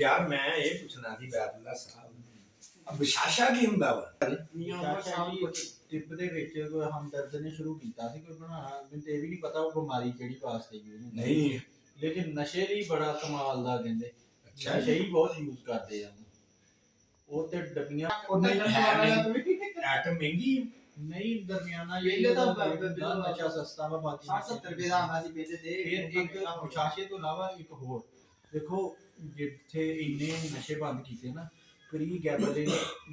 ਯਾਰ ਮੈਂ ਇਹ ਪੁੱਛਣਾ ਸੀ ਬੈਦੁੱਲਾ ਸਾਹਿਬ ਵਿਸ਼ਾਸ਼ਾ ਕੀ ਹੁੰਦਾ ਵਾ? ਟਿਪ ਦੇ ਵਿੱਚ ਹਮਦਰਦ ਨੇ ਸ਼ੁਰੂ ਕੀਤਾ ਸੀ ਕੋਈ ਬਣਾਉਣਾ, ਮੈਨੂੰ ਤੇ ਇਹ ਵੀ ਨਹੀਂ ਪਤਾ ਉਹ ਬਿਮਾਰੀ ਕਿਹੜੀ ਵਾਸਤੇ ਯੂਜ਼ ਨਹੀਂ ਲੇਕਿਨ ਨਸ਼ੇ ਲਈ ਬੜਾ ਕਮਾਲ ਦਾ ਕਹਿੰਦੇ। ਅੱਛਾ ਨਸ਼ੇ ਹੀ ਬਹੁਤ ਯੂਜ਼ ਕਰਦੇ ਆ ਉਹ ਤੇ ਡੱਬੀਆਂ ਉਹ ਨਹੀਂ ਹੈ ਐਟਮ ਮਹਿੰਗੀ ਨਹੀਂ ਦਰਮਿਆਨਾ ਪਹਿਲੇ ਤਾਂ ਨਸ਼ਾ ਸਸਤਾ ਵਾ ਬਾਕੀ 60-70 ਰੁਪਏ ਦਾ ਆਉਂਦਾ ਸੀ ਪਹਿਲੇ ਤੇ ਫਿਰ ਇੱਕ ਵਿਸ਼ਾਸ਼ੇ ਤੋਂ ਇਲਾਵਾ ਇੱਕ ਹੋਰ ਦੇਖੋ ਜਿੱਥੇ ਇੰਨੇ ਨਸ਼ੇ ਬੰਦ ਕੀਤੇ ਨਾ ਪ੍ਰੀ ਗੈਬਲਿਨ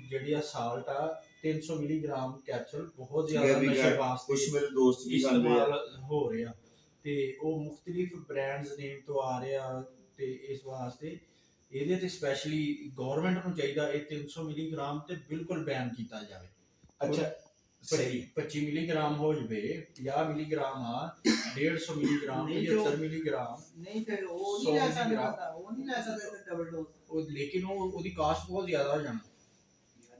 ਜਿਹੜੀ ਆ ਸਾਲਟ ਆ 300 ਮਿਲੀਗ੍ਰਾਮ ਕੈਪਸੂਲ ਬਹੁਤ ਜ਼ਿਆਦਾ ਨਸ਼ੇ ਵਾਸਤੇ ਕੁਝ ਮੇਰੇ ਦੋਸਤ ਵੀ ਕਰਦੇ ਆ ਇਸਤੇਮਾਲ ਹੋ ਰਿਹਾ ਤੇ ਉਹ ਮੁxtਲਿਫ ਬ੍ਰਾਂਡਸ ਨੇਮ ਤੋਂ ਆ ਰਿਹਾ ਤੇ ਇਸ ਵਾਸਤੇ ਇਹਦੇ ਤੇ ਸਪੈਸ਼ਲੀ ਗਵਰਨਮੈਂਟ ਨੂੰ ਚਾਹੀਦਾ ਇਹ 300 ਮਿਲੀਗ੍ਰਾਮ ਤੇ ਬਿਲਕੁਲ ਬੈਨ ਕੀਤਾ ਜਾਵੇ। ਅੱਛਾ ਸਹੀ 25 ਮਿਲੀਗ੍ਰਾਮ ਹੋ ਜਵੇ 50 ਮਿਲੀਗ੍ਰਾਮ ਆ 150 ਮਿਲੀਗ੍ਰਾਮ 75 ਮਿਲੀਗ੍ਰਾਮ ਨਹੀਂ ਫਿਰ ਉਹ ਨਹੀਂ ਲੈ ਸਕਦੇ ਪਤਾ ਉਹ ਨਹੀਂ ਲੈ ਸਕਦੇ ਤੇ ਡਬਲ ਡੋਜ਼ ਉਹ ਲੇਕਿਨ ਉਹਦੀ ਕਾਸਟ ਬਹੁਤ ਜ਼ਿਆਦਾ ਹੋ ਜਾਣਾ।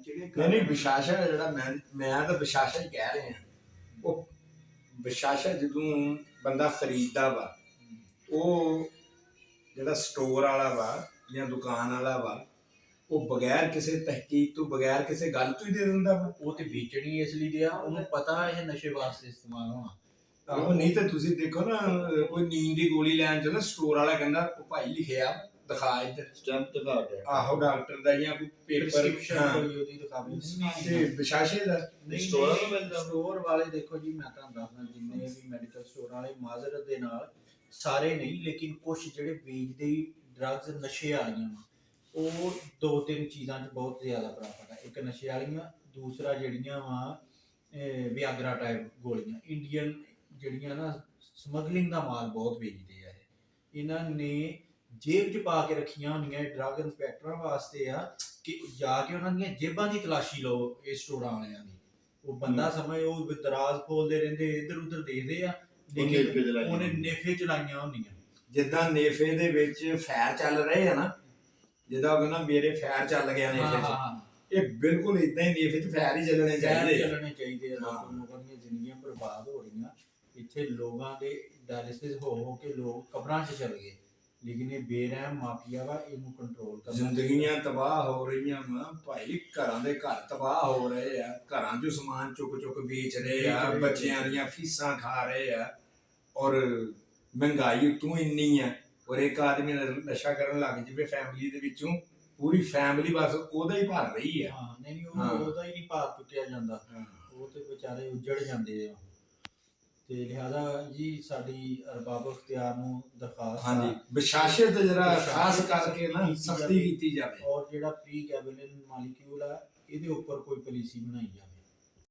ਜਿਹੜੇ ਨਹੀਂ ਵਿਸ਼ਾਸ਼ਾ ਜਿਹੜਾ ਮੈਂ ਤਾਂ ਵਿਸ਼ਾਸ਼ਾ ਹੀ ਕਹਿ ਰਿਹਾ ਉਹ ਵਿਸ਼ਾਸ਼ਾ ਜਦੋਂ ਬੰਦਾ ਖਰੀਦਦਾ ਵਾ ਉਹ ਜਿਹੜਾ ਸਟੋਰ ਵਾਲਾ ਵਾ ਜਾਂ ਦੁਕਾਨ ਵਾਲਾ ਵਾ ਉਹ ਬਗੈਰ ਕਿਸੇ ਤਹਿਕੀਕ ਤੋਂ ਬਗੈਰ ਕਿਸੇ ਗੱਲ ਤੋਂ ਹੀ ਦੇ ਦਿੰਦਾ ਵਾ। ਉਹ ਤੇ ਵੇਚਣੀ ਇਸ ਲਈ ਦਿਆ ਉਹਨੂੰ ਪਤਾ ਇਹ ਨਸ਼ੇ ਵਾਸਤੇ ਇਸਤੇਮਾਲ ਹੋਣਾ। ਉਹ ਨਹੀਂ ਤਾਂ ਤੁਸੀਂ ਦੇਖੋ ਨਾ ਕੋਈ ਨੀਂਦ ਦੀ ਗੋਲੀ ਲੈਣ ਚ ਨਾ ਸਟੋਰ ਵਾਲਾ ਕਹਿੰਦਾ ਉਹ ਭਾਈ ਲਿਖਿਆ ਦਿਖਾ ਇੱਧਰ ਸਟੈਂਪ ਦਿਖਾ ਦੇ ਆਹੋ ਡਾਕਟਰ ਦਾ ਜਾਂ ਕੋਈ ਪੇਪਰ ਪ੍ਰਿਸਕ੍ਰਿਪਸ਼ਨ ਕੋਈ ਉਹਦੀ ਦਿਖਾਵੇ ਤੇ ਵਿਸ਼ਾਸ਼ੇ ਦਾ ਸਟੋਰਾਂ ਨੂੰ ਮਿਲਦਾ। ਸਟੋਰ ਵਾਲੇ ਦੇਖੋ ਜੀ ਮੈਂ ਤੁਹਾਨੂੰ ਦੱਸਦਾ ਜਿੰਨੇ ਵੀ ਮੈਡੀਕਲ ਸਟੋਰ ਵਾਲੇ ਮਾਜ਼ਰਤ ਦੇ ਨਾਲ ਸਾਰੇ ਨਹੀਂ ਲੇਕਿਨ ਕੁਝ ਜਿਹੜੇ ਵੇਚਦੇ ਡਰੱਗਸ ਨਸ਼ੇ ਵਾਲੀਆਂ ਵਾ ਉਹ ਦੋ ਤਿੰਨ ਚੀਜ਼ਾਂ 'ਚ ਬਹੁਤ ਜ਼ਿਆਦਾ ਪ੍ਰਾਪਤ ਹੈ। ਇੱਕ ਨਸ਼ੇ ਵਾਲੀਆਂ ਦੂਸਰਾ ਜਿਹੜੀਆਂ ਵਾ ਵਿਆਗਰਾ ਟਾਈਪ ਗੋਲੀਆਂ ਇੰਡੀਅਨ ਜਿਹੜੀਆਂ ਨਾ ਸਮਗਲਿੰਗ ਦਾ ਮਾਲ ਬਹੁਤ ਵੇਚਦੇ ਆ ਇਹਨਾਂ ਨੇ ਜੇਬ 'ਚ ਪਾ ਕੇ ਰੱਖੀਆਂ ਹੁੰਦੀਆਂ ਡਰੱਗ ਇੰਸਪੈਕਟਰਾਂ ਵਾਸਤੇ ਆ ਕਿ ਜਾ ਕੇ ਉਹਨਾਂ ਦੀਆਂ ਜੇਬਾਂ ਦੀ ਤਲਾਸ਼ੀ ਲਓ ਇਹ ਸਟੋਰਾਂ ਵਾਲਿਆਂ ਦੀ। ਉਹ ਬੰਦਾ ਸਮਝ ਉਹ ਦਰਾਜ਼ ਖੋਲਦੇ ਰਹਿੰਦੇ ਇੱਧਰ ਉੱਧਰ ਦੇਖਦੇ ਆ ਲੇਕਿਨ ਉਹਨੇ ਨੇਫੇ ਚਲਾਈਆਂ ਹੁੰਦੀਆਂ ਜਿੱਦਾਂ ਨੇਫੇ ਦੇ ਵਿੱਚ ਫੈਰ ਚੱਲ ਰਹੇ ਆ ਨਾ ਜਿੱਦਾਂ ਉਹ ਕਹਿੰਦਾ ਮੇਰੇ ਫੈਰ ਚੱਲ ਗਿਆ ਨੇਫੇ 'ਚ ਇਹ ਬਿਲਕੁਲ ਇਦਾਂ ਹੀ ਨੇਫੇ 'ਚ ਫੈਰ ਹੀ ਚੱਲਣੇ ਚਾਹੀਦੇ ਆ ਲੋਕਾਂ ਦੀਆਂ ਜ਼ਿੰਦਗੀਆਂ ਬਰਬਾਦ ਹੋ ਰਹੀਆਂ ਇੱਥੇ ਲੋਕਾਂ ਦੇ ਡਾਇਲਿਸਿਸ ਹੋ ਕੇ ਲੋਕ ਕਬਰਾਂ 'ਚ ਚਲ ਗਏ ਲੇਕਿਨ ਇਹ ਬੇਰਹਿਮ ਮਾਫੀਆ ਵਾ ਇਹਨੂੰ ਕੰਟਰੋਲ ਕਰਨਾ। ਜ਼ਿੰਦਗੀਆਂ ਤਬਾਹ ਹੋ ਰਹੀਆਂ ਵਾ ਭਾਈ ਘਰਾਂ ਦੇ ਘਰ ਤਬਾਹ ਹੋ ਰਹੇ ਆ ਘਰਾਂ 'ਚੋਂ ਸਮਾਨ ਚੁੱਕ ਚੁੱਕ ਵੇਚ ਰਹੇ ਆ ਬੱਚਿਆਂ ਦੀਆਂ ਫੀਸਾਂ ਖਾ ਰਹੇ ਆ ਔਰ ਮਹਿੰਗਾਈ ਉਤੋਂ ਇੰਨੀ ਆ ਔਰ ਇੱਕ ਆਦਮੀ ਨਸ਼ਾ ਕਰਨ ਲੱਗ ਜਾਵੇ ਫੈਮਿਲੀ ਦੇ ਵਿੱਚੋਂ ਪੂਰੀ ਫੈਮਿਲੀ ਬਸ ਉਹਦਾ ਹੀ ਭਰ ਰਹੀ ਆ। ਨਹੀਂ ਉਹਦਾ ਹੀ ਨਹੀਂ ਭਾਰ ਚੁੱਕਿਆ ਜਾਂਦਾ ਉਹ ਤੇ ਵਿਚਾਰੇ ਉੱਜੜ ਜਾਂਦੇ ਆ ਤੇ ਲਿਹਾਜ਼ਾ ਜੀ ਸਾਡੀ ਅਰਬਾਬ ਅਖਤਿਆਰ ਨੂੰ ਦਰਖਾਸਤ ਹਾਂਜੀ ਵਿਸ਼ਾਸ਼ੇ ਤੇ ਜਰਾ ਖਾਸ ਕਰਕੇ ਨਾ ਸਖਤੀ ਕੀਤੀ ਜਾਵੇ ਔਰ ਜਿਹੜਾ ਪ੍ਰੀ ਗੈਬਲਿਨ ਮਾਲੀਕਿਊਲ ਆ ਇਹਦੇ ਉੱਪਰ ਕੋਈ ਪਾਲਿਸੀ ਬਣਾਈ ਜਾਵੇ।